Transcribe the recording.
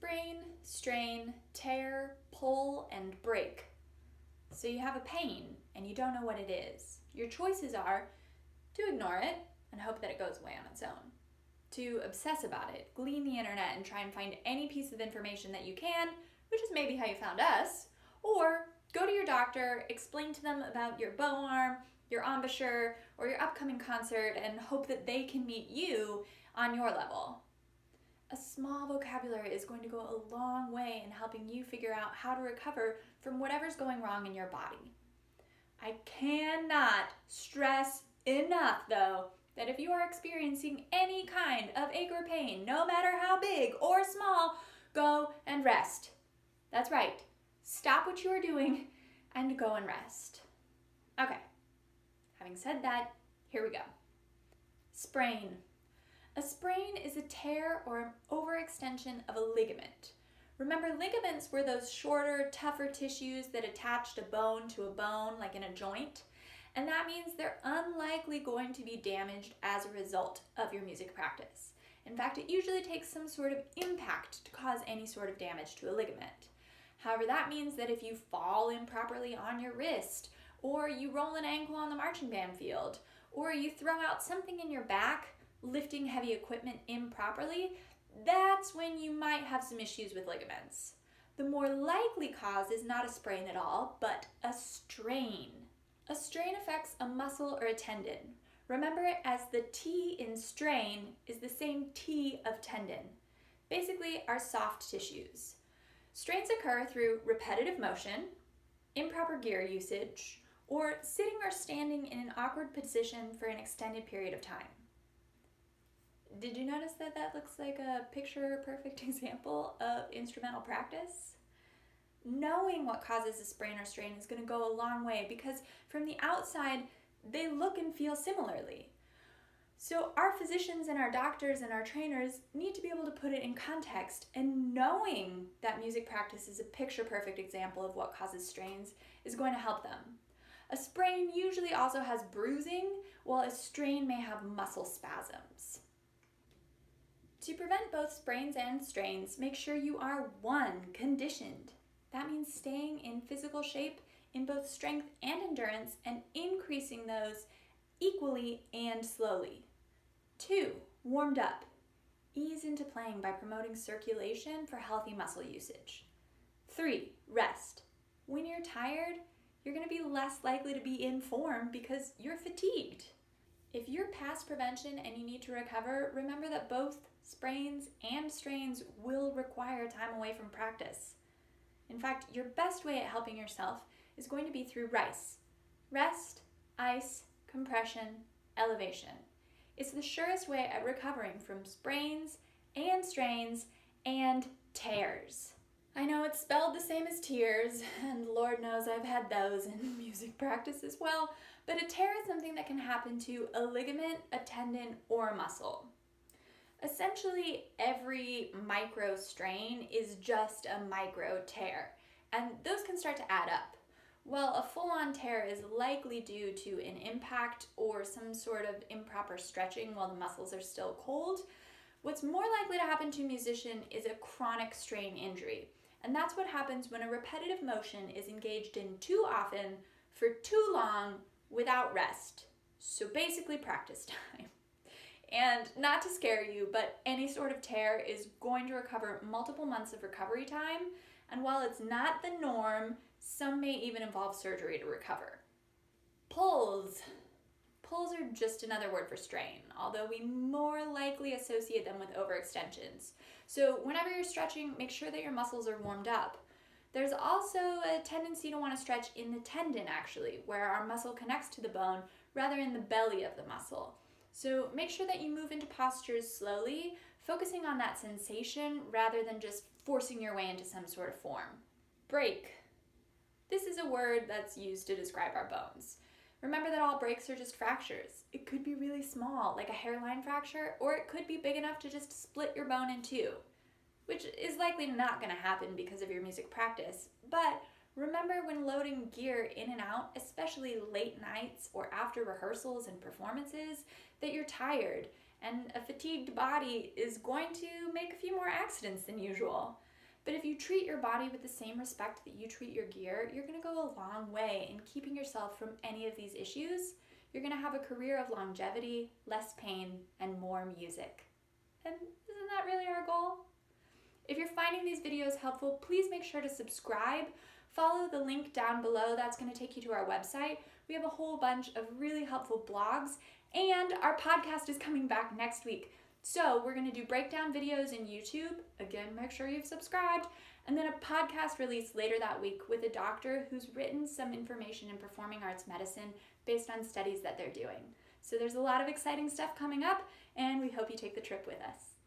sprain, strain, tear, pull, and break. So you have a pain and you don't know what it is. Your choices are to ignore it and hope that it goes away on its own, to obsess about it, glean the internet and try and find any piece of information that you can, which is maybe how you found us, or go to your doctor, explain to them about your bow arm, your embouchure, or your upcoming concert and hope that they can meet you on your level. A small vocabulary is going to go a long way in helping you figure out how to recover from whatever's going wrong in your body. I cannot stress enough, though, that if you are experiencing any kind of ache or pain, no matter how big or small, go and rest. That's right. Stop what you are doing and go and rest. Okay. Having said that, here we go. Sprain. A sprain is a tear or an overextension of a ligament. Remember, ligaments were those shorter, tougher tissues that attached a bone to a bone, like in a joint, and that means they're unlikely going to be damaged as a result of your music practice. In fact, it usually takes some sort of impact to cause any sort of damage to a ligament. However, that means that if you fall improperly on your wrist, or you roll an ankle on the marching band field, or you throw out something in your back, lifting heavy equipment improperly, that's when you might have some issues with ligaments. The more likely cause is not a sprain at all, but a strain. A strain affects a muscle or a tendon. Remember it as the T in strain is the same T of tendon. Basically, our soft tissues. Strains occur through repetitive motion, improper gear usage, or sitting or standing in an awkward position for an extended period of time. Did you notice that that looks like a picture-perfect example of instrumental practice? Knowing what causes a sprain or strain is going to go a long way because from the outside, they look and feel similarly. So our physicians and our doctors and our trainers need to be able to put it in context, and knowing that music practice is a picture-perfect example of what causes strains is going to help them. A sprain usually also has bruising, while a strain may have muscle spasms. To prevent both sprains and strains, make sure you are 1, conditioned. That means staying in physical shape in both strength and endurance and increasing those equally and slowly. 2, warmed up. Ease into playing by promoting circulation for healthy muscle usage. 3, rest. When you're tired, you're going to be less likely to be in form because you're fatigued. If you're past prevention and you need to recover, remember that both sprains and strains will require time away from practice. In fact, your best way at helping yourself is going to be through RICE. Rest, ice, compression, elevation. It's the surest way at recovering from sprains and strains and tears. I know it's spelled the same as tears, and Lord knows I've had those in music practice as well, but a tear is something that can happen to a ligament, a tendon, or a muscle. Essentially, every micro strain is just a micro tear, and those can start to add up. While a full-on tear is likely due to an impact or some sort of improper stretching while the muscles are still cold, what's more likely to happen to a musician is a chronic strain injury. And that's what happens when a repetitive motion is engaged in too often for too long without rest. So basically practice time. And not to scare you, but any sort of tear is going to recover multiple months of recovery time. And while it's not the norm, some may even involve surgery to recover. Pulls. Pulls are just another word for strain, although we more likely associate them with overextensions. So whenever you're stretching, make sure that your muscles are warmed up. There's also a tendency to want to stretch in the tendon, actually, where our muscle connects to the bone rather in the belly of the muscle. So make sure that you move into postures slowly, focusing on that sensation rather than just forcing your way into some sort of form. Break. This is a word that's used to describe our bones. Remember that all breaks are just fractures. It could be really small, like a hairline fracture, or it could be big enough to just split your bone in two, which is likely not going to happen because of your music practice. But remember when loading gear in and out, especially late nights or after rehearsals and performances, that you're tired, and a fatigued body is going to make a few more accidents than usual. But if you treat your body with the same respect that you treat your gear, you're going to go a long way in keeping yourself from any of these issues. You're going to have a career of longevity, less pain, and more music. And isn't that really our goal? If you're finding these videos helpful, please make sure to subscribe. Follow the link down below. That's going to take you to our website. We have a whole bunch of really helpful blogs, and our podcast is coming back next week. So we're going to do breakdown videos in YouTube. Again, make sure you've subscribed. And then a podcast release later that week with a doctor who's written some information in performing arts medicine based on studies that they're doing. So there's a lot of exciting stuff coming up, and we hope you take the trip with us.